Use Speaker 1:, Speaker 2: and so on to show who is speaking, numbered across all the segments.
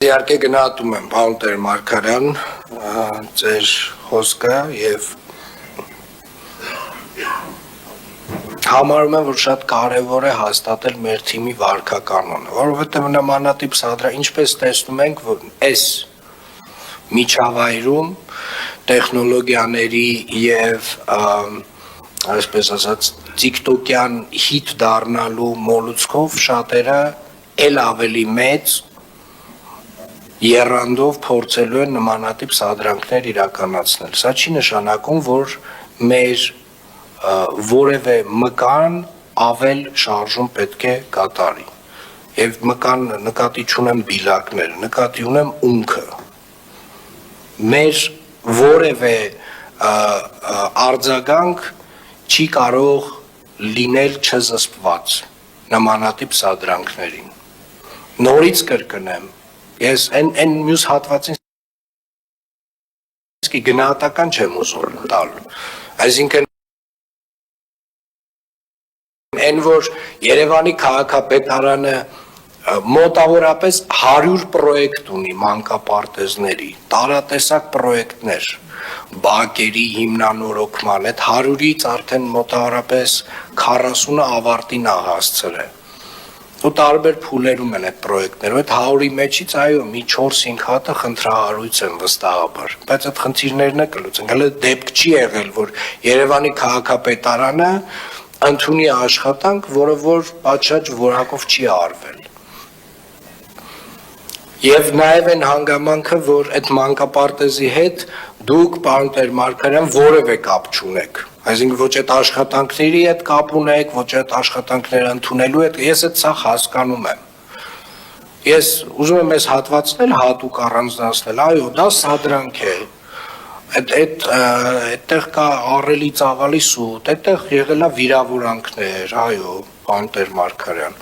Speaker 1: Իհարկե գնահատում եմ պարոն Տեր-Մարգարյան ձեր խոսքը եւ համարում եմ, որ շատ կարեւոր է հաստատել մեր թիմի վարքականոնը, որովհետեւ նմանատիպ ինչպես տեսնում ենք, որ այս միջավայրում տեխնոլոգիաների եւ այսպես ասած TikTok-յան հիթ դառնալու մոլուցքով շատերը ել ավելի մեծ եռանդով փորձելու են նմանատիպ սադրանքներ իրականացնել։ Սա չի նշանակում, որ մեր որևէ մկան ավել շարժում պետք է կատարի։ Եվ մկան նկատի չունեմ բիլակներ, նկատի ունեմ ունքը։ Մեր որևէ արձագանք չի կարող լինել չզսպված նմանատիպ սադրանքներին։ Նորից կրկնեմ, ես այն մյուս հատվածին գնահատական չեմ ուզում տալ, այսինքն այն որ Երևանի քաղաքապետարանը մոտավորապես 100 պրոյեկտ ունի մանկապարտեզների, տարատեսակ պրոյեկտներ, բակերի հիմնանորոգման, այդ 100-ից արդեն մոտավորապես 40-ը ավարտին է հասցրել։ Ու տարբեր փուլերում են այդ պրոյեկտները, այդ 100-ի մեջից այո, մի 4-5 հատը խնդրահարույց են վստահաբար, բայց այդ խնդիրներն է կլուծենք։ Հələ դեպք չի եղել, որ Երևանի քաղաքապետարանը ընդունի աշխատանք, որը որ պատշաճ որակով չի արվել։ Եվ նաև այն հանգամանքը, որ այդ մանկապարտեզի հետ դուք, պարոն Տեր-Մարգարյան, որևէ կապ չունեք։ Այսինքն ոչ այդ աշխատանքների հետ կապ ունեք, ոչ այդ աշխատանքները ընդունելու հետ, ես այդ սա հասկանում եմ։ Ես ուզում եմ այս հատվածն հատուկ առանձնացնել, այո, դա սադրանք է։ Այդտեղ կա ահռելի ծավալի սուտ, այդտեղ եղել է վիրավորանքներ, այո, պարոն Տեր-Մարգարյան։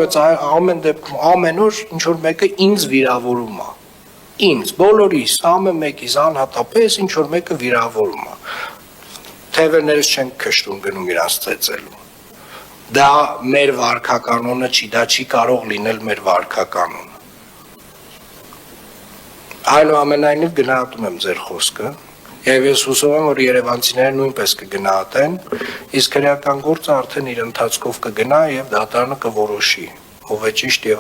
Speaker 1: Բայց ամեն դեպքում ամեն օր ինչ որ մեկը ինձ վիրավորում է։ Ինձ, բոլորիս, ամեն մեկիս անհատապես ինչ որ մեկը վիրավորում է։ Թևերներս չեն քշտում գնում իրանց ծեծելու։ Դա մեր վարքականոնը չի, դա չի կարող լինել մեր վարքականոնը։ Այնուամենայնիվ գնահատում եմ ձեր խոսքը եւ ես հուսով եմ, որ երևանցիները նույնպես կգնահատեն, իսկ քրեական գործը արդեն իր ընթացքով կգնա եւ դատարանը կորոշի, ով է ճիշտ եւ